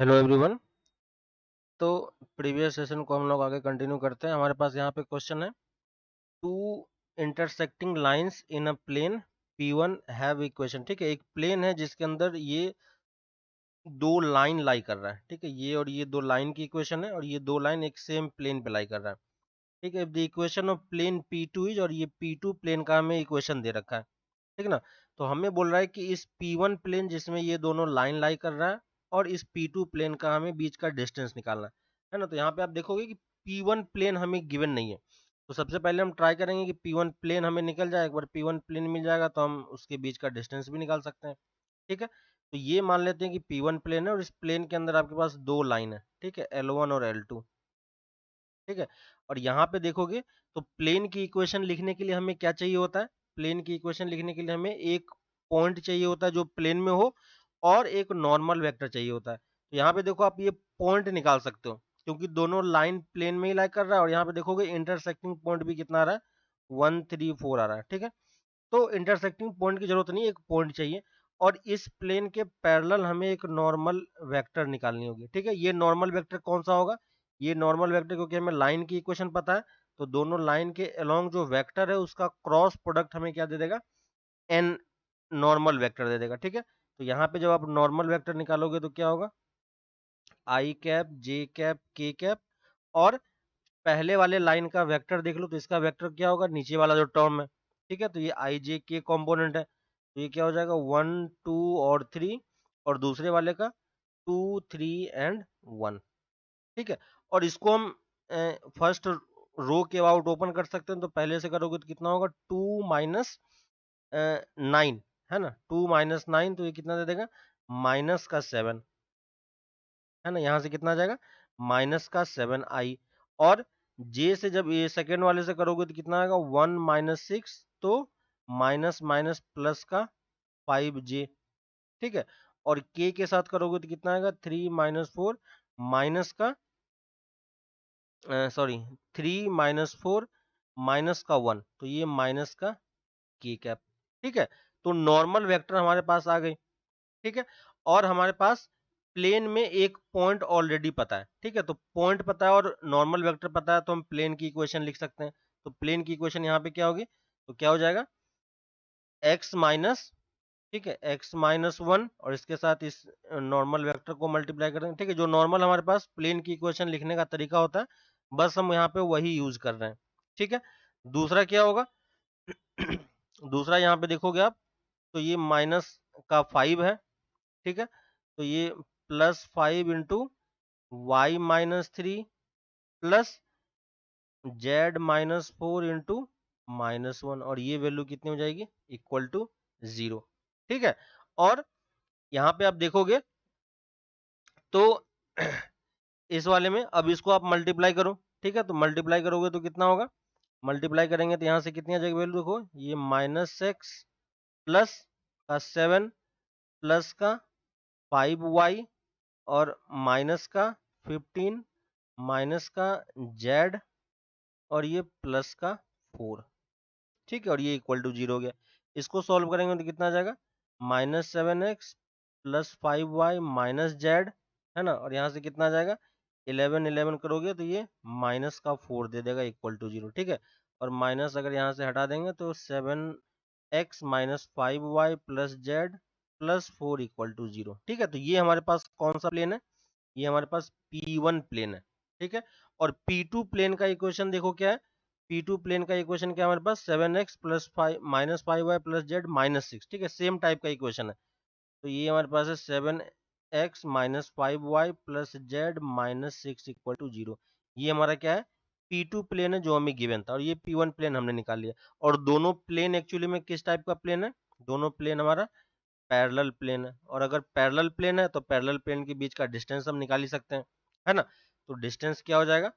Hello everyone. तो previous session को हम लोग आगे कंटिन्यू करते हैं। हमारे पास यहाँ पे क्वेश्चन है, two intersecting lines in a plane P1 have equation. ठीक है, एक प्लेन है जिसके अंदर ये दो लाइन लाई कर रहा है। ठीक है, ये और ये दो लाइन की इक्वेशन है और ये दो लाइन एक सेम प्लेन पे लाई कर रहा है। ठीक है, the equation of plane P2 is, और ये P2 प्लेन का हमें इक्वेशन दे रखा है। ठीक है ना। तो हमें बोल रहा है कि इस P1 प्लेन जिसमें ये दोनों लाइन लाई कर रहा है और इस P2 प्लेन का हमें बीच का डिस्टेंस निकालना है ना। तो यहाँ पे आप देखोगे कि P1 प्लेन हमें गिवन नहीं है। तो सबसे पहले हम ट्राई करेंगे कि P1 प्लेन हमें निकल जाए। एक बार P1 प्लेन मिल जाएगा तो हम उसके बीच का डिस्टेंस भी निकाल सकते हैं। ठीक है, तो ये मान लेते हैं कि P1 प्लेन है और इस प्लेन के अंदर आपके पास दो लाइन है। ठीक है, L1 और L2। ठीक है, और यहाँ पे देखोगे तो प्लेन की इक्वेशन लिखने के लिए हमें क्या चाहिए होता है? प्लेन की इक्वेशन लिखने के लिए हमें एक पॉइंट चाहिए होता है जो प्लेन में हो, और एक नॉर्मल वेक्टर चाहिए होता है। तो यहाँ पे देखो आप ये पॉइंट निकाल सकते हो क्योंकि दोनों लाइन प्लेन में ही लाई कर रहा है। और यहाँ पे देखोगे इंटरसेक्टिंग पॉइंट भी कितना आ रहा है, 1 3 4 आ रहा है। ठीक है, तो इंटरसेक्टिंग पॉइंट की जरूरत नहीं है, एक पॉइंट चाहिए। और इस प्लेन के पैरेलल हमें एक नॉर्मल वेक्टर निकालनी होगी। ठीक है, ये नॉर्मल वेक्टर कौन सा होगा? ये नॉर्मल वेक्टर, क्योंकि हमें लाइन की इक्वेशन पता है, तो दोनों लाइन के अलोंग जो वेक्टर है उसका क्रॉस प्रोडक्ट हमें क्या दे देगा? एन नॉर्मल वेक्टर दे देगा। ठीक है, तो यहाँ पे जब आप नॉर्मल वेक्टर निकालोगे तो क्या होगा? आई कैप, जे कैप, के कैप, और पहले वाले लाइन का वेक्टर देख लो तो इसका वेक्टर क्या होगा? नीचे वाला जो टर्म है। ठीक है, तो ये आई जे के कॉम्पोनेंट है, तो ये क्या हो जाएगा? 1 2 और 3, और दूसरे वाले का 2 3 एंड 1। ठीक है, और इसको हम फर्स्ट रो के अबाउट ओपन कर सकते हैं। तो पहले से करोगे तो कितना होगा? 2 - 9, है ना। 2 - 9, तो ये कितना दे देगा? -7, है ना। यहाँ से कितना आ जाएगा? -7i। और जे से जब ये सेकेंड वाले से करोगे तो कितना आएगा? 1 - 6, तो माइनस माइनस प्लस का 5j। ठीक है, और के साथ करोगे तो कितना आएगा? 3 - 4 माइनस का सॉरी 3 - 4 माइनस का 1, तो ये माइनस का के कैप। ठीक है, तो नॉर्मल वेक्टर हमारे पास आ गई। ठीक है, और हमारे पास प्लेन में एक पॉइंट ऑलरेडी पता है। ठीक है, तो पॉइंट पता है और नॉर्मल वेक्टर पता है, तो हम प्लेन की इक्वेशन लिख सकते हैं। तो प्लेन की इक्वेशन यहाँ पे क्या होगी? तो क्या हो जाएगा? एक्स माइनस, ठीक है, x - 1, और इसके साथ इस नॉर्मल वेक्टर को मल्टीप्लाई करेंगे। ठीक है, जो नॉर्मल हमारे पास प्लेन की इक्वेशन लिखने का तरीका होता है, बस हम यहाँ पे वही यूज कर रहे हैं। ठीक है, दूसरा क्या होगा? दूसरा यहाँ पे देखोगे आप तो ये माइनस का 5 है। ठीक है, तो ये +5 × y - 3 प्लस z - 4 × -1, और ये वैल्यू कितनी हो जाएगी? Equal to 0। ठीक है, और यहाँ पे आप देखोगे तो इस वाले में अब इसको आप मल्टीप्लाई करो। ठीक है, तो मल्टीप्लाई करोगे तो कितना होगा? मल्टीप्लाई करेंगे तो यहाँ से कितनी आ जाएगी वैल्यू? देखो, ये -x प्लस का 7 प्लस का 5y और माइनस का 15 माइनस का z और ये प्लस का 4। ठीक है, और ये इक्वल टू 0 हो गया। इसको सॉल्व करेंगे तो कितना आ जाएगा? -7x plus 5y minus Z, है ना। और यहाँ से कितना आ जाएगा? 11 11 करोगे तो ये माइनस का 4 दे देगा इक्वल टू 0। ठीक है, और माइनस अगर यहाँ से हटा देंगे तो 7x minus 5y plus z plus 4 equal to 0। ठीक है, तो ये हमारे पास कौन सा प्लेन है? ये हमारे पास P1 प्लेन है। ठीक है, और P2 प्लेन का इक्वेशन देखो क्या है? P2 प्लेन का इक्वेशन क्या है हमारे पास? 7x plus 5 minus 5y plus z -6। ठीक है, सेम टाइप का इक्वेशन है। तो ये हमारे पास है 7x minus 5y plus z -6 equal to 0। ये हमारा क्या है? P2 प्लेन है जो हमें गिवन था, और ये P1 प्लेन हमने निकाल लिया। और दोनों प्लेन एक्चुअली में किस टाइप का प्लेन है? दोनों प्लेन हमारा पैरेलल प्लेन है, और अगर पैरेलल प्लेन है तो पैरेलल प्लेन के बीच का डिस्टेंस हम निकाल ही सकते हैं, है ना। तो डिस्टेंस क्या हो जाएगा?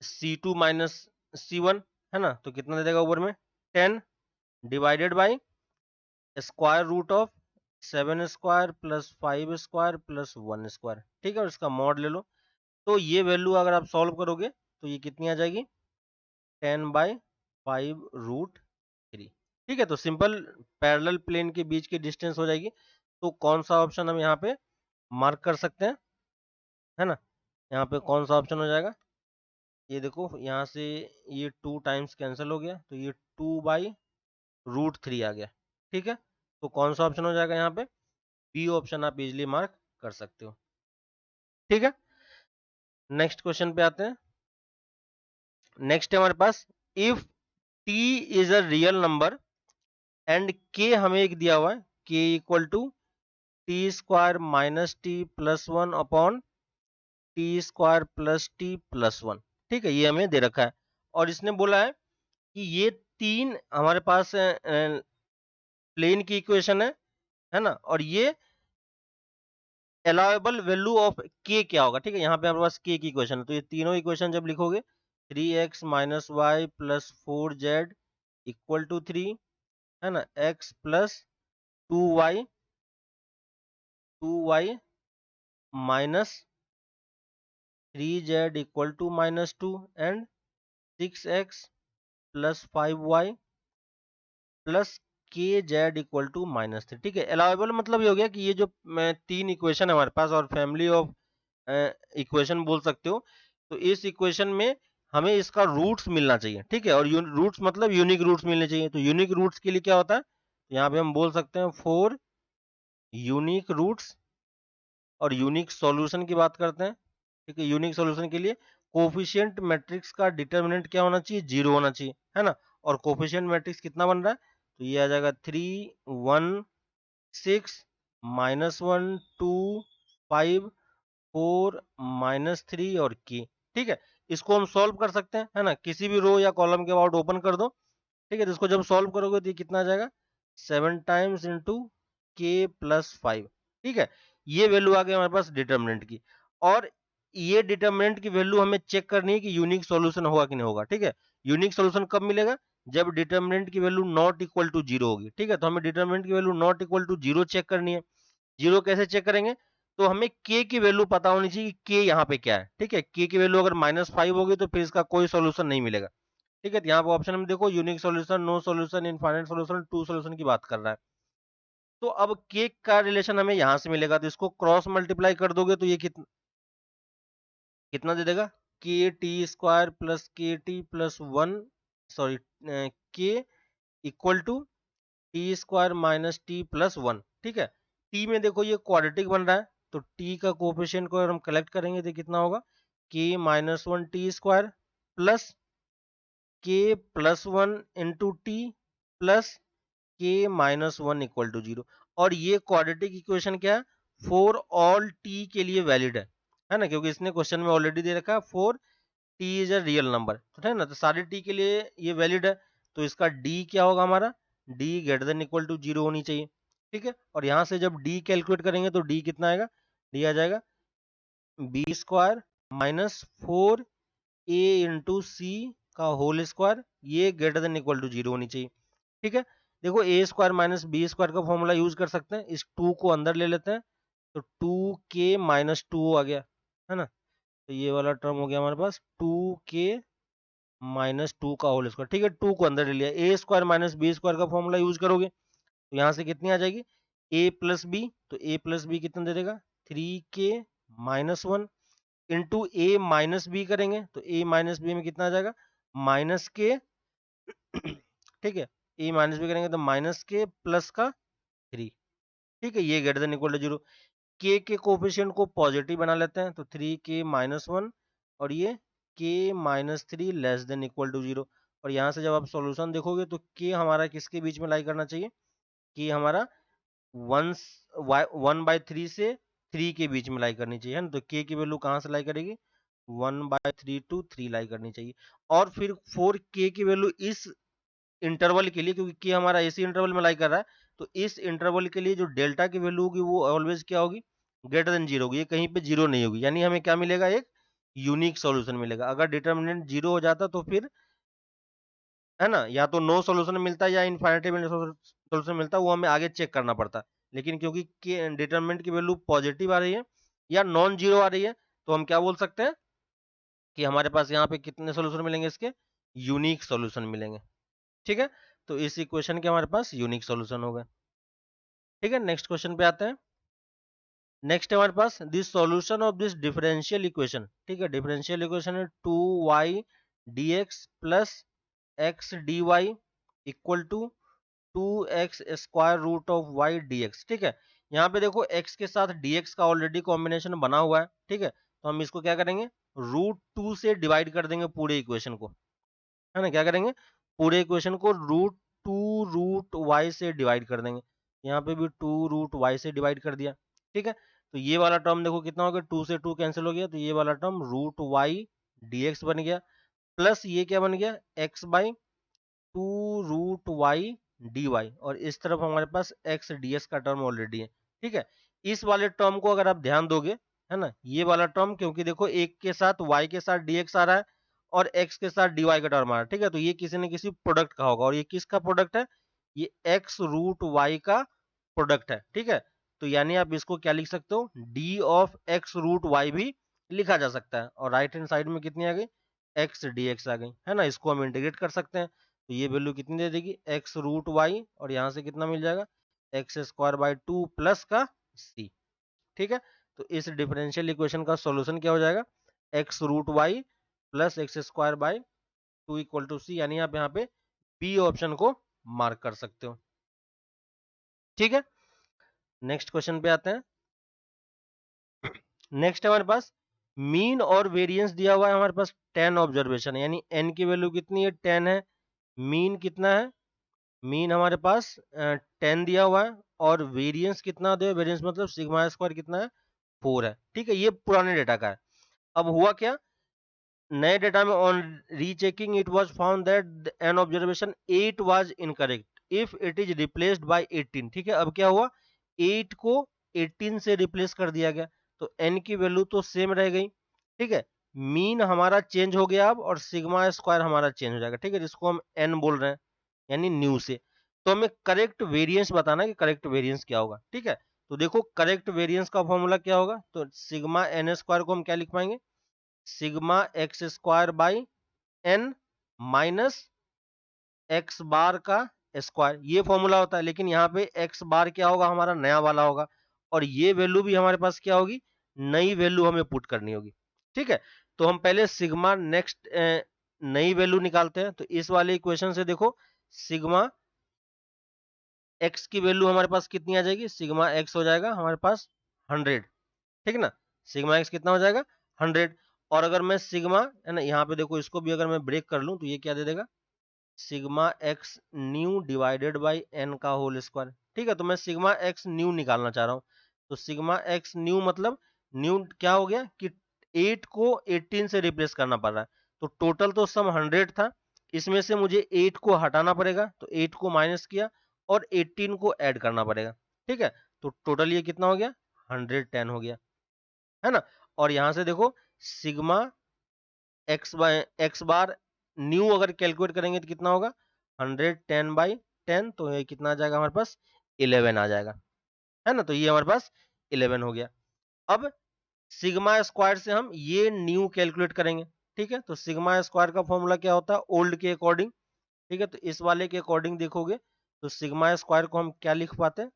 C2 माइनस C1, है ना। तो कितना दे देगा ऊपर में? 10 divided by square root of 7 square plus 5 square plus 1 square. ठीक है, और इसका मॉड ले लो। तो ये वैल्यू अगर आप सॉल्व करोगे तो ये कितनी आ जाएगी? 10/5√3। ठीक है, तो सिंपल पैरेलल प्लेन के बीच की डिस्टेंस हो जाएगी। तो कौन सा ऑप्शन हम यहाँ पे मार्क कर सकते हैं, है ना। यहाँ पे कौन सा ऑप्शन हो जाएगा, ये देखो यहाँ से ये 2 टाइम्स कैंसिल हो गया, तो ये 2/√3 आ गया, ठीक है। तो कौन सा ऑप्शन हो जाएगा यहाँ पे, बी ऑप्शन आप इजिली मार्क कर सकते हो, ठीक है। नेक्स्ट क्वेश्चन पे आते हैं। नेक्स्ट है हमारे पास, if T is a real number and K हमें एक दिया हुआ है, K equal to T square minus T plus 1 upon T square plus T plus 1, ठीक है, ये हमें दे रखा है। और इसने बोला है कि ये तीन हमारे पास प्लेन की इक्वेशन है ना, और ये अलाउेबल वैल्यू ऑफ के क्या होगा, ठीक है। यहाँ पे हमारे पास के की इक्वेशन है, तो ये तीनों इक्वेशन जब लिखोगे 3x minus y plus 4z equal to 3, है ना, x plus 2y minus 3z equal to -2 and 6x plus 5y plus k z equal to -3, ठीक है। अलाउेबल मतलब ये हो गया कि ये जो तीन इक्वेशन है हमारे पास, और फैमिली ऑफ इक्वेशन बोल सकते हो, तो इस इक्वेशन में हमें इसका रूट्स मिलना चाहिए, ठीक है। और रूट्स मतलब यूनिक रूट्स मिलने चाहिए। तो यूनिक रूट्स के लिए क्या होता है, यहाँ पे हम बोल सकते हैं 4 यूनिक रूट्स। और यूनिक सॉल्यूशन की बात करते हैं, ठीक है। यूनिक सॉल्यूशन के लिए कोफिशिएंट मैट्रिक्स का डिटर्मिनेंट क्या होना चाहिए, 0 होना चाहिए, है ना। और कोफिशिएंट मैट्रिक्स कितना बन रहा है, तो ये आ जाएगा 3 1 6 -1 2 5 4 -3 और k, ठीक है। इसको हम सॉल्व कर सकते हैं, है ना। किसी भी रो या कॉलम के अबाउट ओपन कर दो, ठीक है। तो इसको जब सॉल्व करोगे तो ये कितना आ जाएगा, 7 टाइम्स इंटू के प्लस 5, ठीक है। ये वैल्यू आ गई हमारे पास डिटर्मिनेंट की। और ये डिटर्मिनेंट की वैल्यू हमें चेक करनी है कि यूनिक सॉल्यूशन होगा कि नहीं होगा, ठीक है। यूनिक सॉल्यूशन कब मिलेगा, जब डिटर्मिनेंट की वैल्यू नॉट इक्वल टू 0 होगी, ठीक है। तो हमें डिटर्मिनेंट की value not equal to 0 check करनी है। 0 कैसे चेक करेंगे, तो हमें k की वैल्यू पता होनी चाहिए कि k यहाँ पे क्या है, ठीक है। k की वैल्यू अगर -5 होगी तो फिर इसका कोई सॉल्यूशन नहीं मिलेगा, ठीक है। तो यहाँ पे ऑप्शन में देखो, unique solution, no solution, infinite solution, two solution की बात कर रहा है। तो अब के का रिलेशन हमें यहां से मिलेगा, तो इसको क्रॉस मल्टीप्लाई कर दोगे तो ये कितना दे देगा, k t square plus k t plus 1, sorry, k equal to T square minus T plus 1, ठीक है। टी में देखो ये क्वाड्रेटिक बन रहा है, तो टी का कोफिशिएंट को अगर हम कलेक्ट करेंगे तो कितना होगा, के -1 टी स्क्वायर प्लस के प्लस 1 इंटू टी प्लस के -1 इक्वल टू 0। और ये क्वाड्रेटिक इक्वेशन क्या है, फॉर ऑल टी के लिए वैलिड है ना, क्योंकि इसने क्वेश्चन में ऑलरेडी दे रखा है for T is a real number, तो है ना। तो सारे टी के लिए ये वैलिड है, तो इसका डी क्या होगा, हमारा D greater than equal to 0 होनी चाहिए, ठीक है। और यहाँ से जब डी कैलकुलेट करेंगे तो डी कितना आएगा, डी आ जाएगा बी स्क्वायर -4 ए इंटू सी का होल स्क्वायर, ये ग्रेटर देन इक्वल टू 0 होनी चाहिए, ठीक है। देखो ए स्क्वायर माइनस बी स्क्वायर का फॉर्मूला यूज कर सकते हैं, इस 2 को अंदर ले लेते हैं, तो 2k -2 आ गया, है ना। तो ये वाला टर्म हो गया हमारे पास 2k -2 का होल स्क्वायर, ठीक है। 2 को अंदर ले लिया, ए स्क्वायर माइनस बी स्क्वायर का फॉर्मूला यूज करोगे तो यहाँ से कितनी आ जाएगी, ए प्लस बी, तो ए प्लस बी कितना दे देगा, 3k -1 इंटू ए माइनस बी करेंगे तो ए माइनस बी में कितना आ जाएगा, -k, ठीक है। ए माइनस बी करेंगे तो -k प्लस का 3, ठीक है। ये ग्रेटर देन इक्वल टू 0, के कोफिशिएंट को पॉजिटिव बना लेते हैं, तो 3k -1 और ये k -3 less than equal to 0। और यहाँ से जब आप सॉल्यूशन देखोगे तो k हमारा किसके बीच में लाई करना चाहिए, k हमारा 1/3 से 3 के बीच में लाई करनी चाहिए, है ना। तो k की वैल्यू कहाँ से लाई करेगी, 1/3 टू 3 लाई करनी चाहिए। और फिर 4k की वैल्यू इस इंटरवल के लिए, क्योंकि k हमारा इसी इंटरवल में लाई कर रहा है, तो इस इंटरवल के लिए जो डेल्टा की वैल्यू होगी वो ऑलवेज क्या होगी, ग्रेटर देन 0 होगी, ये कहीं पे 0 नहीं होगी। यानी हमें क्या मिलेगा, एक यूनिक सॉल्यूशन मिलेगा। अगर डिटर्मिनेंट 0 हो जाता तो फिर, है ना, या तो नो सॉल्यूशन मिलता है या इनफाइनाइट सॉल्यूशन मिलता है, वो हमें आगे चेक करना पड़ता। लेकिन क्योंकि डिटर्मिनेंट की वैल्यू पॉजिटिव आ रही है या नॉन जीरो आ रही है, तो हम क्या बोल सकते हैं कि हमारे पास यहाँ पे कितने सॉल्यूशन मिलेंगे, इसके यूनिक सॉल्यूशन मिलेंगे, ठीक है। तो इस इक्वेशन के हमारे पास यूनिक सॉल्यूशन हो गए, ठीक है। नेक्स्ट क्वेश्चन पे आते हैं। नेक्स्ट है हमारे पास this solution of this differential equation, ठीक है, डिफरेंशियल इक्वेशन है 2y dx plus x dy equal to 2x square root of y dx, ठीक है। यहाँ पे देखो x के साथ dx का ऑलरेडी कॉम्बिनेशन बना हुआ है, ठीक है, तो हम इसको क्या करेंगे, √2 से डिवाइड कर देंगे पूरे इक्वेशन को, है ना, क्या करेंगे, पूरे इक्वेशन को √2 √y से डिवाइड कर देंगे। यहाँ पे भी 2 √y से डिवाइड कर दिया, ठीक है। तो ये वाला टर्म देखो कितना हो गया, 2 से 2 कैंसिल हो गया, तो ये वाला टर्म √y dx बन गया, प्लस ये क्या बन गया, x बाई 2 √y dy, और इस तरफ हमारे पास x ds का टर्म ऑलरेडी है, ठीक है। इस वाले टर्म को अगर आप ध्यान दोगे, है ना, ये वाला टर्म, क्योंकि देखो एक के साथ y के साथ dx आ रहा है और x के साथ dy का टर्म आ रहा है, ठीक है, तो ये किसी न किसी प्रोडक्ट का होगा, और ये किसका प्रोडक्ट है, ये x√y का प्रोडक्ट है, ठीक है। तो यानी आप इसको क्या लिख सकते हो, d ऑफ x√y भी लिखा जा सकता है, और राइट हैंड साइड में कितनी आ गई, x dx आ गई, है ना, इसको हम इंटीग्रेट कर सकते हैं, तो ये वैल्यू कितनी दे देगी, x√y, और यहाँ से कितना मिल जाएगा, x² बाई 2 प्लस का c, ठीक है। तो इस डिफरेंशियल इक्वेशन का सॉल्यूशन क्या हो जाएगा, x√y plus x² by 2 equal to c, यानी आप यहाँ पे बी ऑप्शन को मार्क कर सकते हो, ठीक है। नेक्स्ट क्वेश्चन पे आते हैं। नेक्स्ट है हमारे पास मीन और वेरिएंस दिया हुआ है, हमारे पास 10 ऑब्जर्वेशन है, यानी n की वैल्यू कितनी है, 10 है, मीन कितना है, मीन हमारे पास 10 दिया हुआ है, और वेरिएंस कितना दिया, वेरिएंस मतलब सिग्मा स्क्वायर कितना है, 4 है, ठीक है, ये पुराने डेटा का है। अब हुआ क्या, नए डेटा में on rechecking it was found that an observation 8 was incorrect if it is replaced by 18, ठीक है। अब क्या हुआ, 8 को 18 से रिप्लेस कर दिया गया, तो n की वैल्यू तो सेम रह गई, ठीक है, मीन हमारा चेंज हो गया अब, और सिग्मा स्क्वायर हमारा चेंज हो जाएगा, ठीक है, जिसको हम n बोल रहे हैं, यानी न्यू से। तो हमें करेक्ट वेरिएंस बताना है कि करेक्ट वेरिएंस क्या होगा, ठीक है। तो देखो करेक्ट वेरिएंस का फॉर्मूला क्या होगा, तो सिग्मा n स्क्वायर को हम क्या लिख पाएंगे, sigma x² by n minus X bar का स्क्वायर, ये फॉर्मूला होता है, लेकिन यहाँ पे एक्स बार क्या होगा, हमारा नया वाला होगा, और ये वैल्यू भी हमारे पास क्या होगी, नई वैल्यू हमें पुट करनी होगी, ठीक है। तो हम पहले सिग्मा नेक्स्ट नई वैल्यू निकालते हैं, तो इस वाले इक्वेशन से देखो सिग्मा एक्स की वैल्यू हमारे पास कितनी आ जाएगी, सिग्मा एक्स हो जाएगा हमारे पास 100, ठीक ना, सिग्मा एक्स कितना हो जाएगा, 100। और अगर मैं सिग्मा, है ना, यहाँ पे देखो इसको भी अगर मैं ब्रेक कर लूं तो ये क्या दे देगा, sigma x new divided by n का होल स्क्वायर, ठीक है। तो मैं सिग्मा एक्स न्यू निकालना चाह रहा हूँ, तो सिग्मा एक्स न्यू मतलब न्यू क्या हो गया कि 8 को 18 से रिप्लेस करना पड़ रहा है, तो टोटल तो सम 100 था, इसमें से मुझे 8 को हटाना पड़ेगा, तो 8 को माइनस किया और 18 को ऐड करना पड़ेगा, ठीक है। तो टोटल ये कितना हो गया, 110 हो गया, है ना। और यहां से देखो सिग्मा एक्स बार न्यू अगर कैलकुलेट करेंगे तो कितना होगा, 110/10, तो ये कितना आ जाएगा हमारे पास, 11 आ जाएगा, है ना। तो ये हमारे पास 11 हो गया। अब सिग्मा स्क्वायर से हम ये न्यू कैलकुलेट करेंगे, ठीक है। तो सिग्मा स्क्वायर का फॉर्मूला क्या होता है, ओल्ड के अकॉर्डिंग, ठीक है। तो इस वाले के अकॉर्डिंग देखोगे तो सिग्मा स्क्वायर को हम क्या लिख पाते हैं,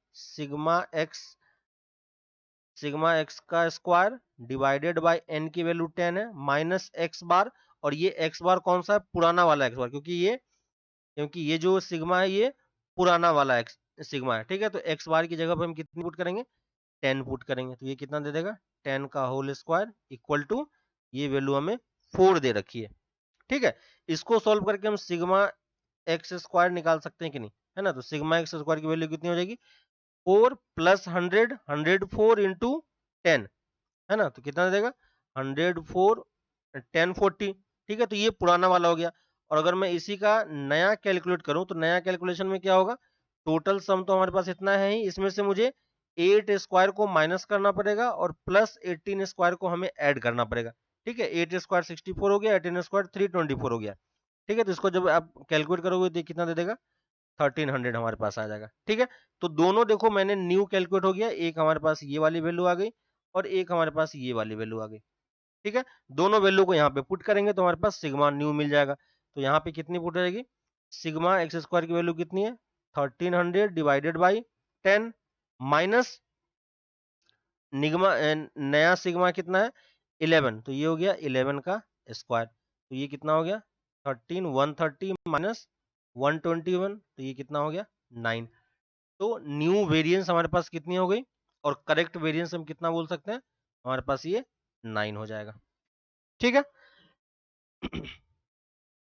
सिग्मा एक्स का स्क्वायर डिवाइडेड बाय एन की वैल्यू 10 है, माइनस एक्स बार, और ये एक्स बार कौन सा है, पुराना वाला एक्स बार, क्योंकि ये जो सिग्मा है ये पुराना वाला एक्स सिग्मा है, ठीक है। तो एक्स बार की जगह पर हम कितनी पुट करेंगे, 10 पुट करेंगे, तो ये कितना दे देगा, 10 का होल स्क्वायर इक्वल टू, ये वैल्यू हमें 4 दे रखी है, ठीक है। इसको सॉल्व करके हम सिग्मा एक्स स्क्वायर निकाल सकते हैं कि नहीं, है ना। तो सिग्मा एक्स स्क्वायर की वैल्यू कितनी हो जाएगी, 4 प्लस 100, 104 इंटू 10, है ना, तो कितना दे देगा, 104 1040, ठीक है। तो ये पुराना वाला हो गया, और अगर मैं इसी का नया कैलकुलेट करूं तो नया कैलकुलेशन में क्या होगा, टोटल सम तो हमारे पास इतना है ही, इसमें से मुझे 8 स्क्वायर को माइनस करना पड़ेगा और प्लस 18 स्क्वायर को हमें ऐड करना पड़ेगा, ठीक है। 8 स्क्वायर 64 हो गया, 18 स्क्वायर 324 हो गया, ठीक है। तो इसको जब आप कैलकुलेट करोगे तो कितना दे देगा, 1300 हमारे पास आ जाएगा, ठीक है। तो दोनों देखो मैंने न्यू कैलकुलेट हो गया, एक हमारे पास ये वाली वैल्यू आ गई और एक हमारे पास ये वाली वैल्यू आ गई, ठीक है। दोनों वैल्यू को यहाँ पे पुट करेंगे तो हमारे पास सिग्मा न्यू मिल जाएगा, तो यहाँ पे कितनी पुट हो जाएगी, सिग्मा एक्स स्क्वायर की वैल्यू कितनी है, 1300 डिवाइडेड बाई 10 माइनस निगमा नया सिग्मा कितना है 11, तो ये हो गया 11 का स्क्वायर, तो ये कितना हो गया 13, 130 माइनस 121, तो ये कितना हो गया 9। तो न्यू वेरिएंस हमारे पास कितनी हो गई, और करेक्ट वेरिएंस हम कितना बोल सकते हैं, हमारे पास ये 9 हो जाएगा। ठीक है,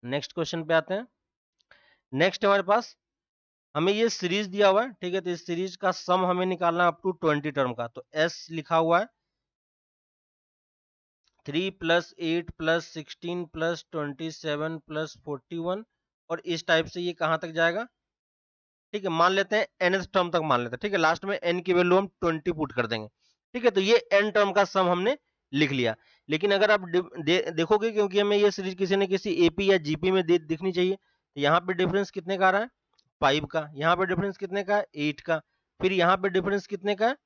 नेक्स्ट क्वेश्चन पे आते हैं। नेक्स्ट हमारे पास हमें ये सीरीज दिया हुआ है, ठीक है, तो इस सीरीज का सम हमें निकालना है अप टू 20 टर्म का। तो एस लिखा हुआ है 3 प्लस 8 प्लस 16 प्लस 27 प्लस 41, और इस टाइप से ये कहां तक जाएगा, ठीक है, मान लेते हैं nth टर्म तक मान लेते हैं, ठीक है, लास्ट में n की वैल्यू हम 20 पुट कर देंगे। ठीक है, तो ये n टर्म का सम हमने लिख लिया। लेकिन अगर आप देखोगे, क्योंकि हमें ये सीरीज किसी न किसी एपी या जीपी में दिखनी चाहिए, तो यहाँ पे डिफरेंस कितने का आ रहा है 5 का, यहाँ पे डिफरेंस कितने का है 8 का, फिर यहाँ पे डिफरेंस कितने का है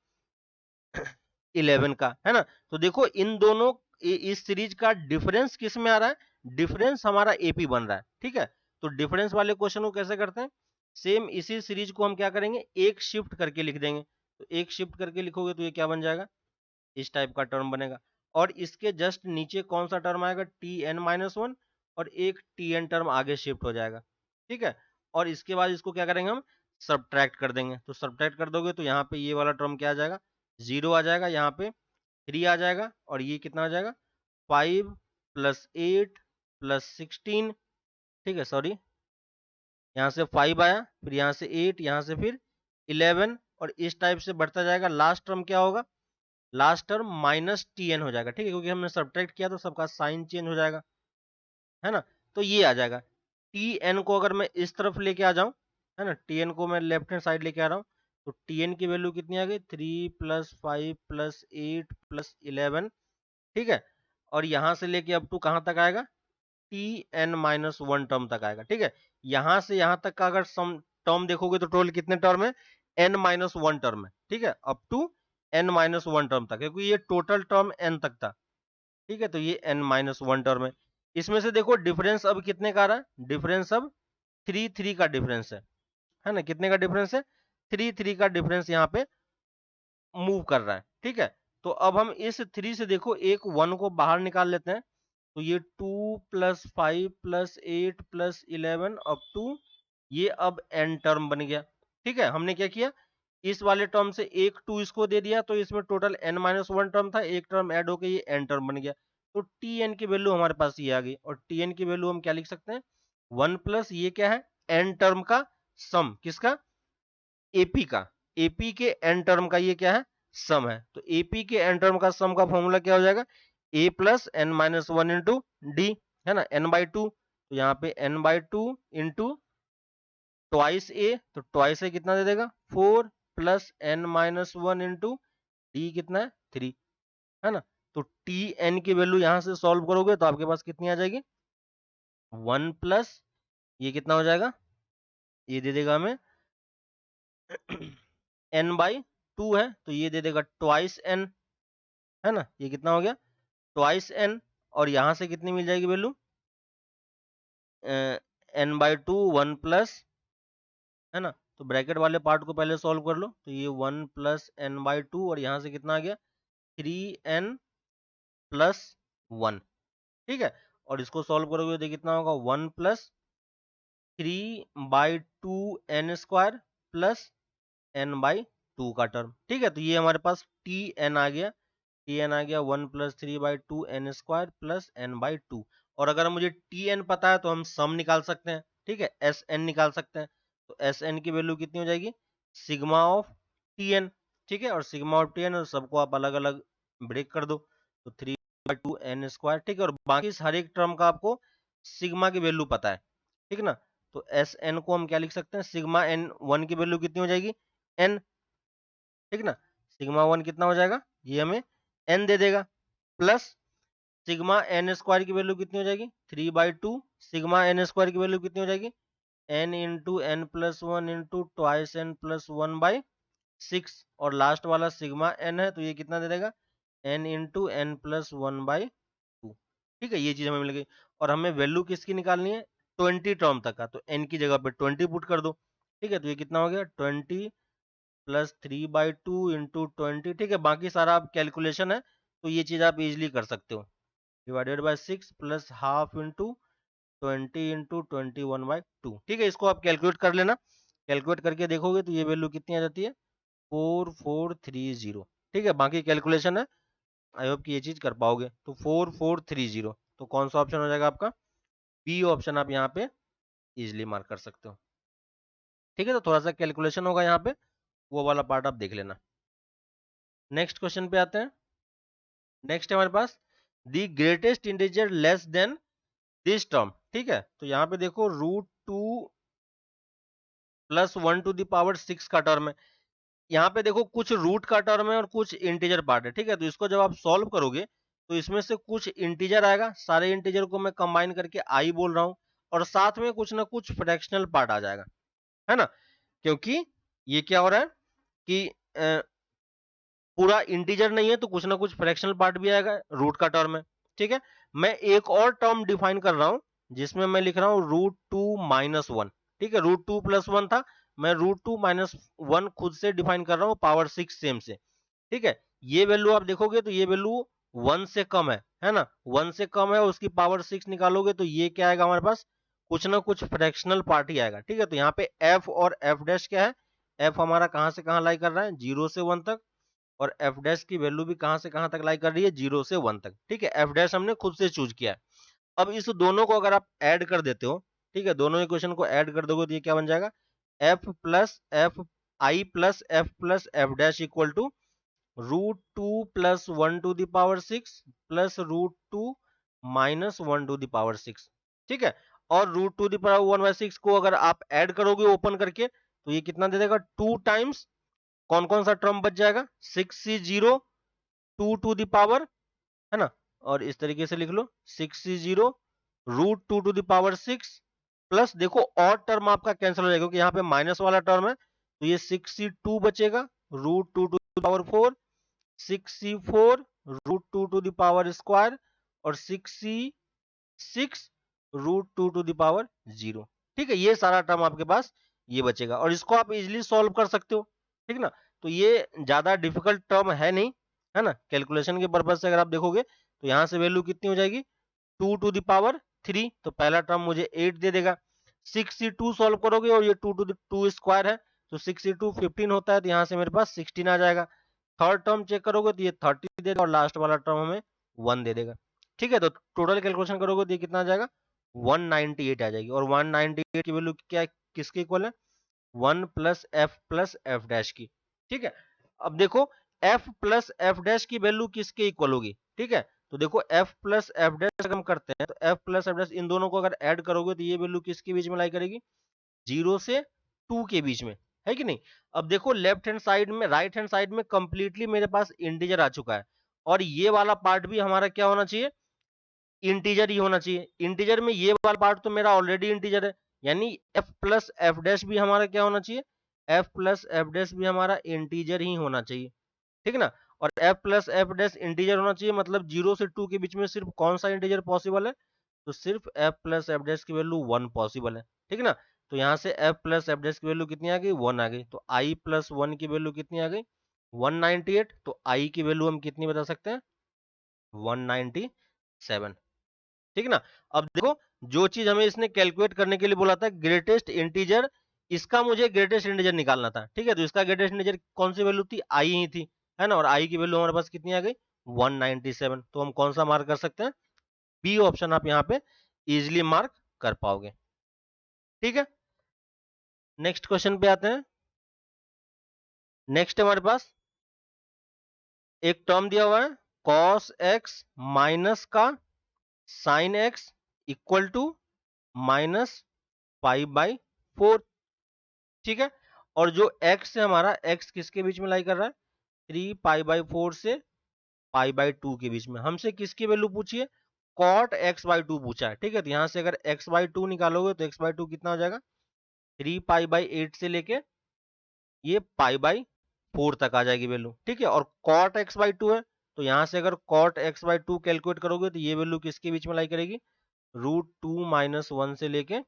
11 का, है ना। तो देखो इन दोनों इस सीरीज का डिफरेंस किस में आ रहा है, डिफरेंस हमारा एपी बन रहा है। ठीक है, तो डिफरेंस वाले क्वेश्चन को कैसे करते हैं, सेम इसी सीरीज को हम क्या करेंगे, एक शिफ्ट करके लिख देंगे। तो एक शिफ्ट करके लिखोगे तो ये क्या बन जाएगा, इस टाइप का टर्म बनेगा, और इसके जस्ट नीचे कौन सा टर्म आएगा Tn-1, और एक Tn टर्म आगे शिफ्ट हो जाएगा। ठीक है, और इसके बाद इसको क्या करेंगे हम, सब्ट्रैक्ट कर देंगे। तो सब्ट्रैक्ट कर दोगे तो यहाँ पे ये वाला टर्म क्या आ जाएगा, 0 आ जाएगा, यहाँ पे 3 आ जाएगा, और ये कितना आ जाएगा 5 प्लस 8 प्लस 16, ठीक है, सॉरी, यहाँ से 5 आया, फिर यहाँ से 8, यहाँ से फिर 11, और इस टाइप से बढ़ता जाएगा। लास्ट टर्म क्या होगा, लास्ट टर्म माइनस Tn हो जाएगा। ठीक है, क्योंकि हमने सब्ट्रैक्ट किया तो सबका साइन चेंज हो जाएगा, है ना। तो ये आ जाएगा। Tn को अगर मैं इस तरफ लेके आ जाऊं, है ना, Tn को मैं लेफ्ट हैंड साइड लेके आ रहा हूँ, तो Tn की वैल्यू कितनी आ गई 3 प्लस 5 प्लस 8 प्लस 11। ठीक है, और यहां से लेके अब टू कहां तक आएगा, Tn-1 टर्म तक आएगा। ठीक है, यहां से यहां तक का अगर सम टर्म देखोगे तो टोटल कितने टर्म है, n-1 टर्म है। ठीक है, अप टू n-1 टर्म तक, क्योंकि ये टोटल टर्म n तक था। ठीक है, तो ये n-1 टर्म है। इसमें से देखो डिफरेंस अब कितने का आ रहा है, डिफरेंस अब 3 का डिफरेंस है ना, कितने का डिफरेंस है 3 का डिफरेंस यहाँ पे मूव कर रहा है। ठीक है, तो अब हम इस 3 से देखो एक 1 को बाहर निकाल लेते हैं, तो ये 2 plus 5 plus 8 plus 11 up to ये अब n टर्म बन गया। ठीक है, हमने क्या किया, इस वाले टर्म से एक 2 इसको दे दिया, तो इसमें टोटल n-1 टर्म था, एक टर्म ऐड होकर ये n टर्म बन गया। तो Tn की वैल्यू हमारे पास ये आ गई, और Tn की वैल्यू हम क्या लिख सकते हैं, 1 प्लस ये क्या है n टर्म का सम, किसका, एपी का, एपी के एन टर्म का ये क्या है सम है। तो एपी के एन टर्म का सम का फॉर्मूला क्या हो जाएगा, ए प्लस n-1 इंटू डी, है ना, n/2, तो यहाँ पे n/2 इंटू ट्वाइस ए, तो ट्वाइस ए कितना दे देगा 4 प्लस n-1 इंटू डी कितना है 3, है ना। तो टी एन की वैल्यू यहां से सॉल्व करोगे तो आपके पास कितनी आ जाएगी 1 प्लस ये कितना हो जाएगा, ये दे देगा हमें n/2 है, तो ये दे देगा ट्वाइस n, है ना, ये कितना हो गया ट्वाइस n, और यहां से कितनी मिल जाएगी वैल्यू n/2 1 प्लस, है ना, तो ब्रैकेट वाले पार्ट को पहले सॉल्व कर लो, तो ये 1 प्लस n/2, और यहाँ से कितना आ गया 3n प्लस 1। ठीक है, और इसको सॉल्व करोगे तो कितना होगा 1 plus 3/2 n square plus n/2 का टर्म। ठीक है, तो ये हमारे पास Tn आ गया, Tn आ गया 1 plus 3/2 n square plus n/2, और अगर मुझे Tn पता है तो हम सम निकाल सकते हैं। ठीक है, Sn निकाल सकते हैं, तो Sn की वैल्यू कितनी हो जाएगी सिग्मा ऑफ Tn। ठीक है, और सिग्मा ऑफ Tn और सबको आप अलग अलग ब्रेक कर दो, तो 3/2 n स्क्वायर। ठीक है, और बाकी हर एक टर्म का आपको सिग्मा की वैल्यू पता है। ठीक है ना, तो Sn को हम क्या लिख सकते हैं, सिग्मा n1 की वैल्यू कितनी हो जाएगी n। ठीक ना, सिग्मा 1 कितना हो जाएगा, ये हमें n दे देगा, प्लस सिग्मा n स्क्वायर की वैल्यू कितनी हो जाएगी 3/2, सिग्मा n स्क्वायर की वैल्यू कितनी हो जाएगी n into n plus 1 into twice n plus 1/6, और लास्ट वाला सिग्मा n है, तो ये कितना दे देगा n इंटू एन प्लस 1/2। ठीक है, ये चीज हमें मिल गई, और हमें वैल्यू किसकी निकालनी है 20 टर्म तक का, तो n की जगह पे 20 पुट कर दो। ठीक है, तो ये कितना हो गया 20 प्लस 3/2 इंटू 20, ठीक है। बाकी सारा आप कैलकुलेशन है तो ये चीज आप इजिली कर सकते हो। Divided by 6 plus half into 20 into 21/2, ठीक है। इसको आप कैलकुलेट कर लेना, कैलकुलेट करके देखोगे तो ये वैल्यू कितनी आ जाती है 4430, ठीक है। बाकी कैलकुलेशन है, आई होप कि ये चीज कर पाओगे। तो 4430, तो कौन सा ऑप्शन हो जाएगा आपका, बी ऑप्शन आप यहाँ पे इजिली मार्क कर सकते हो, ठीक है। तो थोड़ा सा कैलकुलेशन होगा यहाँ पे, वो वाला पार्ट आप देख लेना। नेक्स्ट क्वेश्चन पे आते हैं। नेक्स्ट है हमारे पास the greatest integer less than this term, ठीक है। तो यहाँ पे देखो √2 प्लस 1 टू द पावर 6 का टर्म है। यहाँ पे देखो कुछ रूट का टर्म है और कुछ इंटीजर पार्ट है, ठीक है। तो इसको जब आप सॉल्व करोगे तो इसमें से कुछ इंटीजर आएगा, सारे इंटीजर को मैं कंबाइन करके आई बोल रहा हूँ, और साथ में कुछ ना कुछ फ्रैक्शनल पार्ट आ जाएगा, है ना। क्योंकि ये क्या हो रहा है कि पूरा इंटीजर नहीं है तो कुछ ना कुछ फ्रैक्शनल पार्ट भी आएगा, रूट का टर्म है, ठीक है। मैं एक और टर्म डिफाइन कर रहा हूं जिसमें मैं लिख रहा हूं √2 - 1, ठीक है। √2 + 1 था, मैं √2 - 1 खुद से डिफाइन कर रहा हूं पावर 6 सेम से, ठीक है। ये वैल्यू आप देखोगे तो ये वैल्यू 1 से कम है ना, 1 से कम है, उसकी पावर 6 निकालोगे तो ये क्या आएगा हमारे पास, कुछ ना कुछ फ्रैक्शनल पार्ट ही आएगा, ठीक है। तो यहाँ पे एफ और एफ डैश क्या है, एफ हमारा कहां से कहां लाई कर रहा है 0 से 1 तक, और एफ डैश की वैल्यू भी कहां से कहां तक लाई कर रही है 0 से 1 तक, ठीक है। एफ डैश हमने खुद से चूज किया है। अब इस दोनों को अगर आप ऐड कर देते हो, ठीक है, दोनों इक्वेशन को ऐड कर दोगे तो ये क्या बन जाएगा, f plus f i plus f dash equal to √2 + 1 to the power 6 plus √2 - 1 to the power 6, ठीक है। और √2 द पावर 1/6 को अगर आप ऐड करोगे ओपन करके तो ये कितना दे देगा 2 टाइम्स कौन कौन सा टर्म बच जाएगा 6C0 2 टू द पावर, है ना। और इस तरीके से लिख लो 6C0 √2 to the power 6 plus, देखो और टर्म आपका कैंसिल हो जाएगा क्योंकि यहाँ पे माइनस वाला टर्म है, तो ये 6C2 बचेगा √2 to the power 4, 6C4 √2 to the power square, और 6C6 √2 टू द पावर 0, ठीक है। ये सारा टर्म आपके पास ये बचेगा और इसको आप इजिली सॉल्व कर सकते हो, ठीक ना। तो ये ज्यादा डिफिकल्ट टर्म है नहीं, है ना। कैलकुलेशन के पर्पज से अगर आप देखोगे तो यहां से वैल्यू कितनी हो जाएगी 2 टू द पावर 3, तो पहला टर्म मुझे 8 दे देगा। 6C2 सॉल्व करोगे और ये 2 टू द 2 स्क्वायर है तो 6C2 15 होता है, तो यहाँ से मेरे पास 16 आ जाएगा। थर्ड टर्म चेक करोगे तो ये 30 दे देगा और लास्ट वाला टर्म हमें 1 दे देगा, ठीक है। तो टोटल कैलकुलेशन करोगे तो ये कितना आ जाएगा 198 आ जाएगी, और 198 की वैल्यू क्या किसके इक्वल है 1 प्लस एफ डैश की, ठीक है। अब देखो एफ प्लस एफ डैश की वैल्यू किसके इक्वल होगी, ठीक है। तो देखो एफ प्लस एफ डैश अगर हम करते हैं तो F plus f dash in दोनों को अगर ऐड करोगे तो ये वैल्यू किसके बीच में लाई करेगी 0 से 2 के बीच में, है कि नहीं। अब देखो लेफ्ट हैंड साइड में राइट हैंड साइड में कंप्लीटली मेरे पास इंटीजर आ चुका है, और ये वाला पार्ट भी हमारा क्या होना चाहिए इंटीजर ही होना चाहिए। इंटीजर में ये वाला पार्ट तो मेरा ऑलरेडी इंटीजर है, यानी एफ प्लस एफ डैश भी हमारा क्या होना चाहिए एफ प्लस एफ डैश भी हमारा इंटीजर ही होना चाहिए, ठीक है ना। और F plus f dash integer होना चाहिए, मतलब 0 से 2 के बीच में सिर्फ कौन सा इंटीजर पॉसिबल है, तो सिर्फ एफ प्लस एफ डैश की वैल्यू 1 पॉसिबल है, ठीक है ना। तो यहाँ से एफ प्लस एफ डैश की वैल्यू कितनी आ गई 1 आ गई, तो आई प्लस 1 की वैल्यू कितनी आ गई 198, तो आई की वैल्यू हम कितनी बता सकते हैं 197, ठीक है ना। अब देखो जो चीज हमें इसने कैलकुलेट करने के लिए बोला था ग्रेटेस्ट इंटीजर, इसका मुझे ग्रेटेस्ट इंटीजर निकालना था, ठीक है। तो इसका ग्रेटेस्ट इंटीजर कौन सी वैल्यू थी आई ही थी, है ना। और आई की वैल्यू हमारे पास कितनी आ गई 197, तो हम कौन सा मार्क कर सकते हैं बी ऑप्शन आप यहाँ पे इजिली मार्क कर पाओगे, ठीक है। नेक्स्ट क्वेश्चन पे आते हैं। नेक्स्ट हमारे पास एक टर्म दिया हुआ है cos x माइनस का sin x इक्वल टू -π/4, ठीक है। और जो x है हमारा x किसके बीच में लाई कर रहा है 3π/4 से π/2 के बीच में। हमसे किसकी वैल्यू पूछी है cot x/2 पूछा है, ठीक है। तो यहां से अगर x/2 निकालोगे तो x/2 कितना हो जाएगा 3π/8 से लेके ये π/4 तक आ जाएगी वैल्यू, ठीक है। और cot x/2 है तो यहां से अगर cot x/2 कैलकुलेट करोगे तो ये वैल्यू किसके बीच में लाई करेगी √2 - 1 से लेके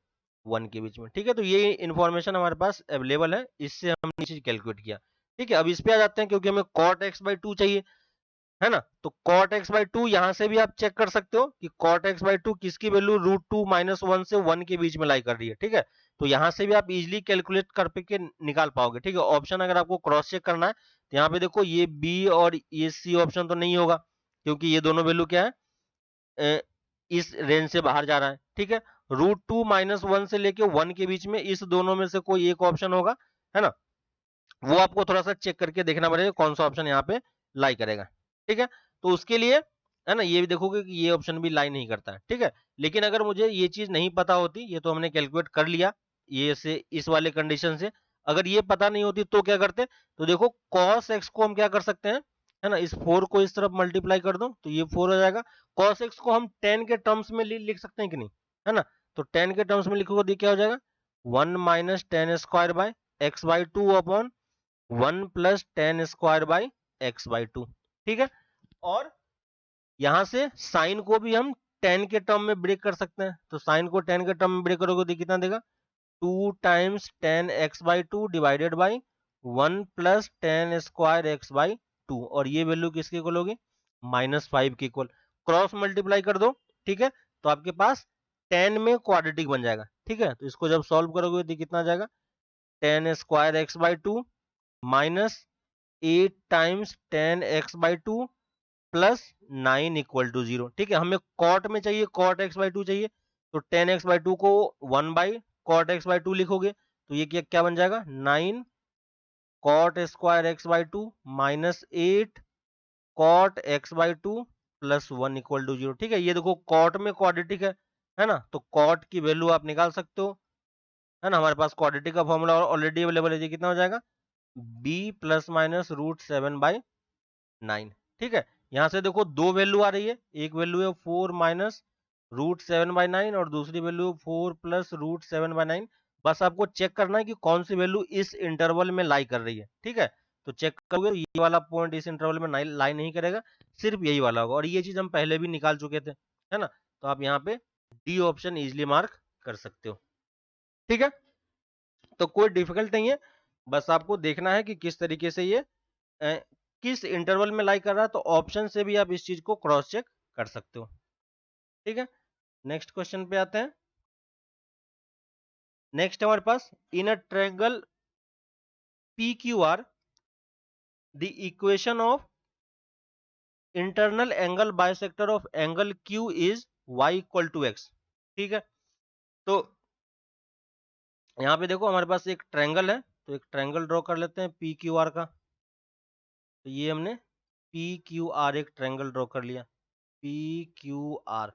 1 के बीच में, ठीक है। तो ये इंफॉर्मेशन हमारे पास अवेलेबल है, इससे हमने चीज कैलकुलेट किया। ठीक है, अब इस पे आ जाते हैं, क्योंकि हमें cot x/2 चाहिए, है ना। तो cot x/2 यहां से भी आप चेक कर सकते हो कि cot x/2 किसकी वैल्यू √2 - 1 से 1 के बीच में लाई कर रही है। ठीक है, तो यहां से भी आप इजीली कैलकुलेट करके निकाल पाओगे। ठीक है, ऑप्शन अगर आपको क्रॉस चेक करना है तो यहाँ पे देखो, ये बी और ये सी ऑप्शन तो नहीं होगा, क्योंकि ये दोनों वैल्यू क्या है, इस रेंज से बाहर जा रहा है। ठीक है, √2 - 1 से लेके 1 के बीच में इस दोनों में से कोई एक ऑप्शन होगा, है ना। वो आपको थोड़ा सा चेक करके देखना पड़ेगा कौन सा ऑप्शन यहाँ पे लाई करेगा। ठीक है, तो उसके लिए, है ना, ये भी देखोगे कि ये ऑप्शन भी लाई नहीं करता है। ठीक है, लेकिन अगर मुझे ये चीज नहीं पता होती, ये तो हमने कैलकुलेट कर लिया ये से इस वाले कंडीशन से, अगर ये पता नहीं होती तो क्या करते, तो देखो cos x को हम क्या कर सकते हैं, है ना, इस 4 को इस तरफ मल्टीप्लाई कर दो तो ये 4 हो जाएगा। cos x को हम 10 के टर्म्स में लिख सकते हैं कि नहीं, है ना। तो 10 के टर्म्स में लिखोगे तो क्या हो जाएगा, 1 - 10² x/2 अपॉन 1 + 10² x/2। ठीक है, और यहां से साइन को भी हम 10 के टर्म में ब्रेक कर सकते हैं, तो साइन को 10 के टर्म में ब्रेक करोगे तो कितना देगा, 2 × 10x/2 डिवाइडेड बाई 1 + 10² x/2, और ये वैल्यू किसके इक्वल होगी, -5 के इक्वल। क्रॉस मल्टीप्लाई कर दो, ठीक है, तो आपके पास 10 में क्वाड्रेटिक बन जाएगा। ठीक है, तो इसको जब सॉल्व करोगे तो कितना आ जाएगा, 10² x/2 माइनस 8 × 10x/2 प्लस 9 = 0। ठीक है, हमें कॉट में चाहिए, cot x/2 चाहिए, तो 10x/2 को 1/cot x/2 लिखोगे तो ये क्या क्या बन जाएगा, 9 cot² x/2 minus 8 cot x/2 plus 1 = 0। ठीक है, ये देखो कॉट में क्वाड्रेटिक है ना, तो कॉट की वैल्यू आप निकाल सकते हो, है ना। हमारे पास क्वाड्रेटिक का फॉर्मूला ऑलरेडी अवेलेबल है, ये कितना हो जाएगा, b ± √7/9। ठीक है, यहां से देखो दो वैल्यू आ रही है, एक वैल्यू है 4 - √7/9 और दूसरी वैल्यू 4 + √7/9। बस आपको चेक करना है कि कौन सी वैल्यू इस इंटरवल में लाई कर रही है। ठीक है, तो चेक करोगे ये वाला पॉइंट इस इंटरवल में लाई नहीं करेगा, सिर्फ यही वाला होगा, और ये चीज हम पहले भी निकाल चुके थे, है ना। तो आप यहाँ पे डी ऑप्शन इजिली मार्क कर सकते हो। ठीक है, तो कोई डिफिकल्ट नहीं है, बस आपको देखना है कि किस तरीके से ये अ, किस इंटरवल में लाई कर रहा है, तो ऑप्शन से भी आप इस चीज को क्रॉस चेक कर सकते हो। ठीक है, नेक्स्ट क्वेश्चन पे आते हैं। नेक्स्ट हमारे पास, in a triangle PQR the equation of internal angle bisector of angle Q is y = x। ठीक है, तो यहाँ पे देखो हमारे पास एक ट्रायंगल है, तो एक ट्रायंगल ड्रॉ कर लेते हैं PQR का। तो ये हमने PQR एक ट्रायंगल ड्रॉ कर लिया, PQR।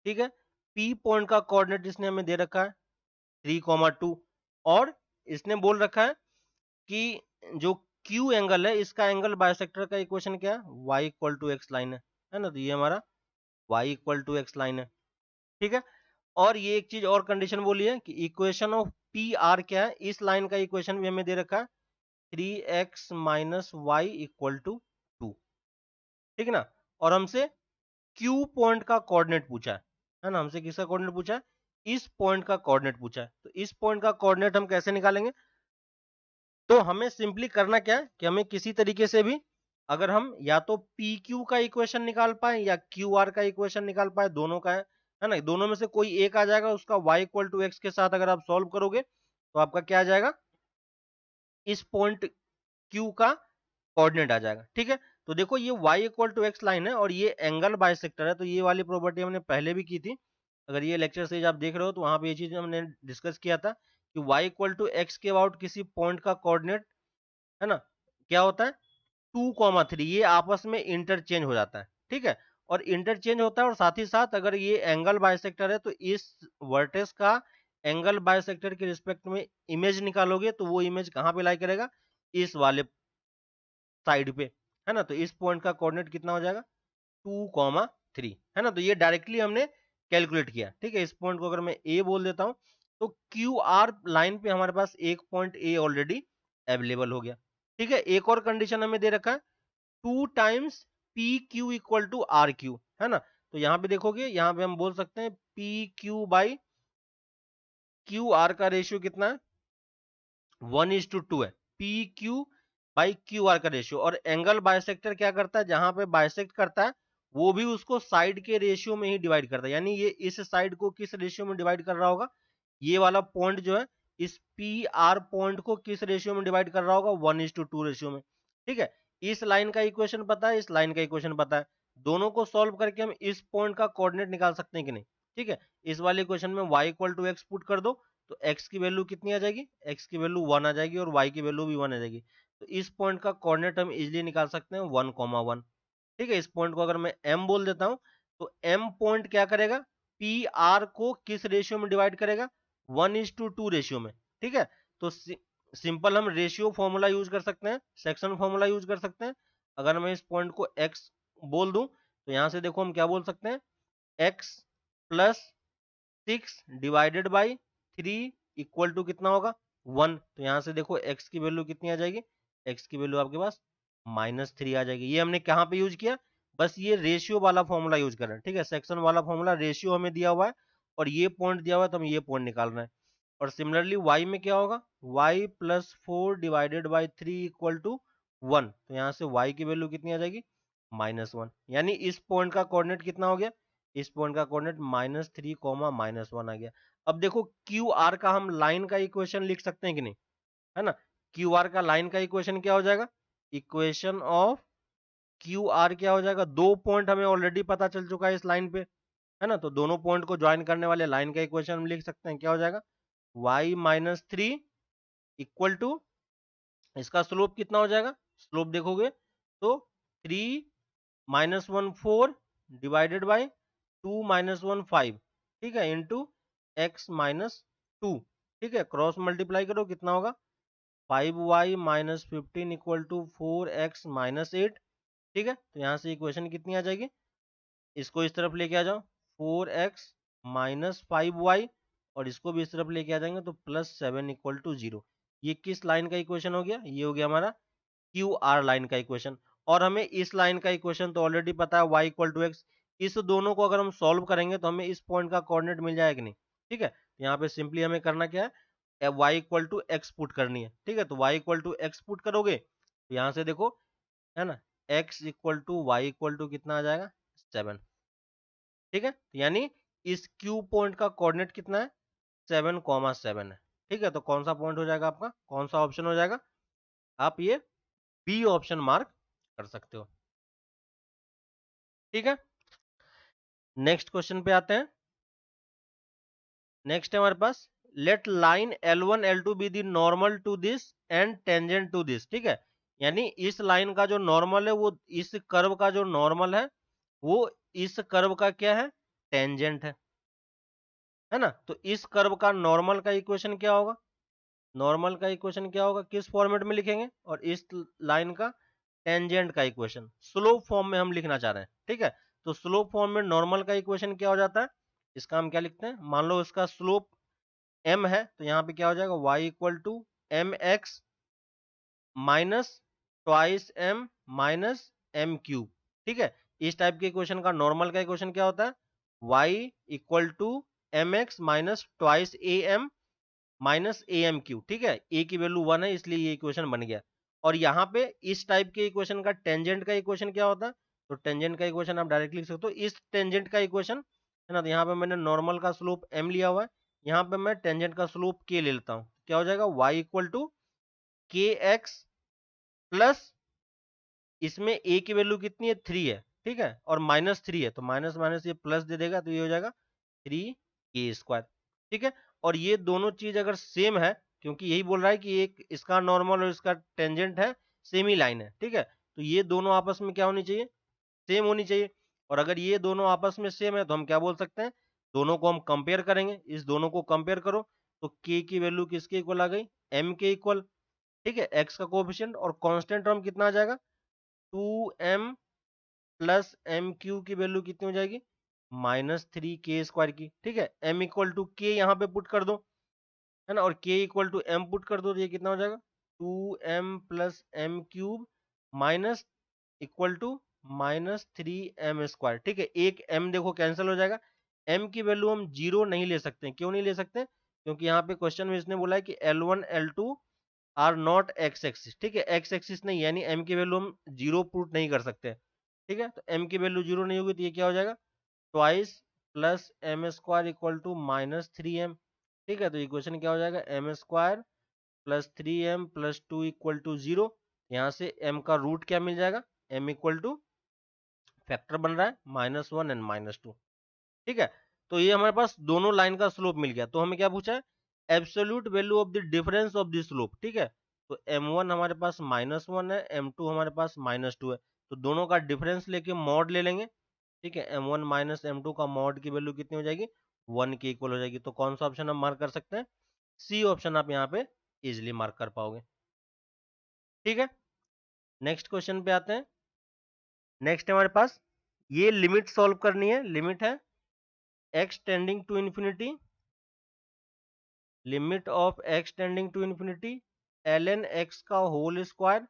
ठीक है, P पॉइंट का कोऑर्डिनेट इसने हमें दे रखा है 3, 2, और इसने बोल रखा है कि जो Q एंगल है, इसका एंगल बाइसेक्टर का इक्वेशन क्या है, y = x लाइन है ना, तो ये हमारा y = x लाइन है। ठीक है, और ये एक चीज और कंडीशन बोली है कि इक्वेशन ऑफ पी आर क्या है, इस लाइन का इक्वेशन भी हमें दे रखा है 3x - y = 2। ठीक है ना, और हमसे Q पॉइंट का कोऑर्डिनेट पूछा है ना, हमसे किसका कोऑर्डिनेट पूछा है, इस पॉइंट का कोऑर्डिनेट पूछा है। तो इस पॉइंट का कोऑर्डिनेट हम कैसे निकालेंगे, तो हमें सिंपली करना क्या है कि हमें किसी तरीके से भी, अगर हम या तो पी क्यू का इक्वेशन निकाल पाए या क्यू आर का इक्वेशन निकाल पाए, दोनों का है ना, दोनों में से कोई एक आ जाएगा, उसका y = x के साथ अगर आप सॉल्व करोगे तो आपका क्या आ जाएगा, इस पॉइंट Q का कोऑर्डिनेट आ जाएगा। ठीक है, तो देखो ये y = x लाइन है और ये एंगल बाइसेक्टर है, तो ये वाली प्रॉपर्टी हमने पहले भी की थी। अगर ये लेक्चर सीरीज आप देख रहे हो तो वहां पे ये चीज हमने डिस्कस किया था कि y = x के अबाउट किसी पॉइंट का कोऑर्डिनेट, है ना, क्या होता है, 2, 3, ये आपस में इंटरचेंज हो जाता है। ठीक है, और इंटरचेंज होता है, और साथ ही साथ अगर ये एंगल बाइसेक्टर है तो इस वर्टेक्स का एंगल बाइसेक्टर के रिस्पेक्ट में इमेज निकालोगे तो वो इमेज कहाँ पे लाई करेगा, इस वाले साइड पे, है ना। तो इस पॉइंट का कोऑर्डिनेट कितना हो जाएगा, 2, 3, है ना। तो ये डायरेक्टली हमने कैलकुलेट किया। ठीक है, इस पॉइंट को अगर मैं ए बोल देता हूं तो क्यू आर लाइन पे हमारे पास एक पॉइंट ए ऑलरेडी अवेलेबल हो गया। ठीक है, एक और कंडीशन हमें दे रखा है 2 times p q equal to r q, है ना। तो यहाँ पे देखोगे, यहाँ पे हम बोल सकते हैं P Q by Q R का रेशियो कितना है, 1:2 है। P Q by Q R का रेशियो। और एंगल बाइसेक्टर क्या करता है, जहां पे बाइसेक्ट करता है वो भी उसको साइड के रेशियो में ही डिवाइड करता है, यानी ये इस साइड को किस रेशियो में डिवाइड कर रहा होगा, ये वाला पॉइंट जो है इस पी आर पॉइंट को किस रेशियो में डिवाइड कर रहा होगा, 1:2 रेशियो में। ठीक है, इस लाइन का इक्वेशन पता है, इस लाइन का इक्वेशन पता है, दोनों को सॉल्व करके हम इस पॉइंट का कोऑर्डिनेट निकाल सकते हैं कि नहीं। ठीक है, इस वाले क्वेश्चन में y equal to x put कर दो, तो x की वैल्यू कितनी आ जाएगी, x की वैल्यू 1 आ जाएगी और y की वैल्यू भी 1 आ जाएगी। तो इस पॉइंट का कोऑर्डिनेट हम इजीली निकाल सकते हैं 1,1। ठीक है, इस पॉइंट को अगर मैं m बोल देता हूं, तो m पॉइंट क्या करेगा, पी आर को किस रेशियो में डिवाइड करेगा, 1:2 रेशियो में। ठीक है, तो सिंपल हम रेशियो फॉर्मूला यूज कर सकते हैं, सेक्शन फॉर्मूला यूज कर सकते हैं। अगर मैं इस पॉइंट को x बोल दूं, तो यहां से देखो हम क्या बोल सकते हैं, x plus 6 divided by 3 equal to कितना होगा, 1। तो यहां से देखो x की वैल्यू कितनी आ जाएगी, x की वैल्यू आपके पास -3 आ जाएगी। ये हमने कहां पे यूज किया, बस ये रेशियो वाला फॉर्मूला यूज कर रहे हैं। ठीक है, सेक्शन वाला फॉर्मूला, रेशियो हमें दिया हुआ है और ये पॉइंट दिया हुआ है, तो हम ये पॉइंट निकाल रहे हैं। और सिमिलरली y में क्या होगा, y plus 4 divided by 3 equal to 1। तो यहाँ से y की वैल्यू कितनी आ जाएगी, -1। यानी इस पॉइंट का कोऑर्डिनेट कितना हो गया, इस पॉइंट का कोऑर्डिनेट -3, -1 आ गया। अब देखो क्यू आर का हम लाइन का इक्वेशन लिख सकते हैं कि नहीं, है ना। क्यू आर का लाइन का इक्वेशन क्या हो जाएगा, इक्वेशन ऑफ क्यू आर क्या हो जाएगा, दो पॉइंट हमें ऑलरेडी पता चल चुका है इस लाइन पे, है ना। तो दोनों पॉइंट को ज्वाइन करने वाले लाइन का इक्वेशन हम लिख सकते हैं, क्या हो जाएगा, y-3 इक्वल टू, इसका स्लोप कितना हो जाएगा, स्लोप देखोगे तो 3 -1 4 डिवाइडेड बाई 2 -1 5। ठीक है, इंटू x-2। ठीक है, क्रॉस मल्टीप्लाई करो कितना होगा, 5y-15 इक्वल टू 4x-8। ठीक है, तो यहाँ से इक्वेशन कितनी आ जाएगी, इसको इस तरफ लेके आ जाओ, 4x माइनस 5y, और इसको भी इस तरफ लेके आ जाएंगे तो +7 इक्वल टू 0। ये किस लाइन का इक्वेशन हो गया, ये हो गया हमारा क्यू आर लाइन का इक्वेशन। और हमें इस लाइन का इक्वेशन तो ऑलरेडी पता है, y इक्वल टू एक्स। इस दोनों को अगर हम सॉल्व करेंगे तो हमें इस पॉइंट का कोऑर्डिनेट मिल जाएगा कि नहीं। ठीक है, यहाँ पे सिंपली हमें करना क्या है, y equal to x put करनी है। ठीक है, तो y equal to x put करोगे तो यहाँ से देखो, है ना, x equal to y equal to कितना आ जाएगा, 7। ठीक है, यानी इस क्यू पॉइंट का कोऑर्डिनेट कितना है, 7,7 है। ठीक है, तो कौन सा पॉइंट हो जाएगा आपका, कौन सा ऑप्शन हो जाएगा, आप ये बी ऑप्शन मार्क कर सकते हो। ठीक है, नेक्स्ट क्वेश्चन पे आते हैं। नेक्स्ट है हमारे पास, let line L1 L2 be the normal to this and tangent to this. ठीक है, यानी इस लाइन का जो नॉर्मल है वो इस कर्व का जो नॉर्मल है वो इस कर्व का क्या है, टेंजेंट है ना। तो इस कर्व का नॉर्मल का इक्वेशन क्या होगा, नॉर्मल का इक्वेशन क्या होगा, किस फॉर्मेट में लिखेंगे, और इस लाइन का टेंजेंट का इक्वेशन स्लोप फॉर्म में हम लिखना चाह रहे हैं। ठीक है, तो स्लोप फॉर्म में नॉर्मल का इक्वेशन क्या हो जाता है, इसका हम क्या लिखते हैं, मान लो इसका स्लोप m है, तो यहाँ पे क्या हो जाएगा, y equal to m x minus twice m minus m cube. ठीक है, इस टाइप के इक्वेशन का नॉर्मल का इक्वेशन क्या होता है, y equal to m x minus twice a m minus a m cube. ठीक है, ए की वैल्यू 1 है इसलिए ये इक्वेशन बन गया। और यहाँ पे इस टाइप के इक्वेशन का टेंजेंट का इक्वेशन क्या होता है, तो टेंजेंट का इक्वेशन आप डायरेक्ट लिख सकते हो, इस टेंजेंट का इक्वेशन, है ना। तो यहाँ पे मैंने नॉर्मल का स्लोप m लिया हुआ है, यहाँ पे मैं टेंजेंट का स्लोप k ले लेता हूँ, क्या हो जाएगा, y इक्वल टू के एक्स प्लस, इसमें a की वैल्यू कितनी है, 3 है। ठीक है, और -3 है, तो माइनस माइनस ये प्लस दे देगा, तो ये हो जाएगा 3k²। ठीक है, और ये दोनों चीज अगर सेम है, क्योंकि यही बोल रहा है कि एक इसका नॉर्मल और इसका टेंजेंट है, सेम ही लाइन है। ठीक है, तो ये दोनों आपस में क्या होनी चाहिए, सेम होनी चाहिए। और अगर ये दोनों आपस में सेम है तो हम क्या बोल सकते हैं, दोनों को हम कंपेयर करेंगे, इस दोनों को कंपेयर करो, तो k की वैल्यू किसके इक्वल आ गई, m के इक्वल। ठीक है, x का कोएफिशिएंट और कांस्टेंट टर्म कितना आ जाएगा, 2m प्लस एम क्यू की वैल्यू कितनी हो जाएगी, -3k² की। ठीक है, m इक्वल टू के यहाँ पे पुट कर दो, है ना, और k equal to m put कर दो, तो ये कितना हो जाएगा, 2m plus m cube minus equal to -3m²। ठीक है, एक m देखो कैंसिल हो जाएगा, m की वैल्यू हम 0 नहीं ले सकते, क्यों नहीं ले सकते, क्योंकि यहाँ पे क्वेश्चन में इसने बोला है कि L1 L2 are not x axis, ठीक है, एक्स एक्सिस नहीं, यानी एम की वैल्यू हम जीरो पुट नहीं कर सकते, ठीक है, तो एम की वैल्यू जीरो नहीं होगी तो ये क्या हो जाएगा, twice plus m square equal to minus three m, ठीक है, तो इक्वेशन क्या हो जाएगा, m square plus three m plus two equal to zero, यहाँ से एम का रूट क्या मिल जाएगा, एम इक्वल टू फैक्टर बन रहा है minus one and minus two, ठीक है, तो ये हमारे पास दोनों लाइन का स्लोप मिल गया, तो हमें क्या पूछा है, absolute value of the difference of the slope, ठीक है, तो m1 हमारे पास माइनस वन है, m2 हमारे पास माइनस टू है, तो दोनों का डिफरेंस लेके मॉड ले लेंगे, ठीक है, m1 माइनस m2 का मॉड की वैल्यू कितनी हो जाएगी, वन के इक्वल हो जाएगी, तो कौन सा ऑप्शन हम मार्क कर सकते हैं, सी ऑप्शन आप यहाँ पे इजिली मार्क कर पाओगे, ठीक है। नेक्स्ट क्वेश्चन पे आते हैं। नेक्स्ट हमारे पास ये लिमिट सॉल्व करनी है, लिमिट है x tending to infinity, limit of x tending to infinity ln x का whole square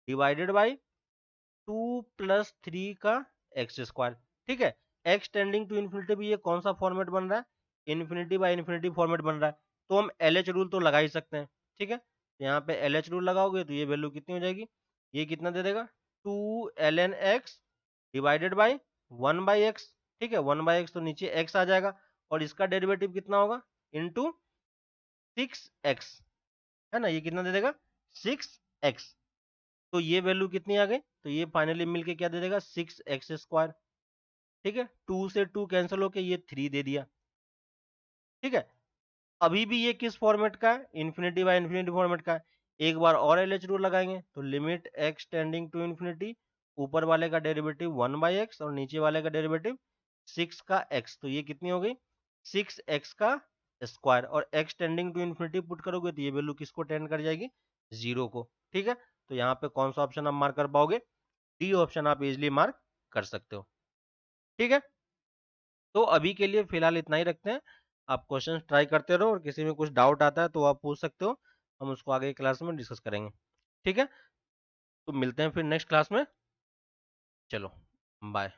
divided by two plus three का एक्स स्क्वायर, ठीक है, x टेंडिंग टू इंफिनिटी भी ये कौन सा फॉर्मेट बन रहा है, इन्फिनिटी बाई इन्फिनिटी फॉर्मेट बन रहा है, तो हम LH रूल तो लगा ही सकते हैं, ठीक है, तो यहाँ पे LH रूल लगाओगे तो ये वैल्यू कितनी हो जाएगी, ये कितना दे देगा, two ln x divided by one by x, ठीक है, वन बाई एक्स तो नीचे x आ जाएगा और इसका डेरिवेटिव कितना होगा, इंटू सिक्स एक्स, है ना, ये कितना दे देगा, सिक्स एक्स, तो ये वैल्यू कितनी आ गई, तो ये फाइनली मिलके क्या दे देगा, सिक्स एक्स स्क्वायर, ठीक है, टू से टू कैंसिल होके ये थ्री दे दिया, ठीक है, अभी भी ये किस फॉर्मेट का है, इन्फिनिटी बाय इन्फिनिटी फॉर्मेट का है, एक बार और एल एच रूल लगाएंगे तो limit x tending to infinity, ऊपर वाले का डेरिवेटिव वन बाई एक्स और नीचे वाले का डेरिवेटिव सिक्स का एक्स, तो ये कितनी हो गई, सिक्स एक्स का स्क्वायर, और x tending to infinity put करोगे तो ये वैल्यू किसको टेंड कर जाएगी, जीरो को, ठीक है, तो यहाँ पे कौन सा ऑप्शन आप मार्क कर पाओगे, डी ऑप्शन आप इजिली मार्क कर सकते हो, ठीक है, तो अभी के लिए फिलहाल इतना ही रखते हैं, आप क्वेश्चन ट्राई करते रहो और किसी में कुछ डाउट आता है तो आप पूछ सकते हो, हम उसको आगे क्लास में डिस्कस करेंगे, ठीक है, तो मिलते हैं फिर नेक्स्ट क्लास में, चलो बाय।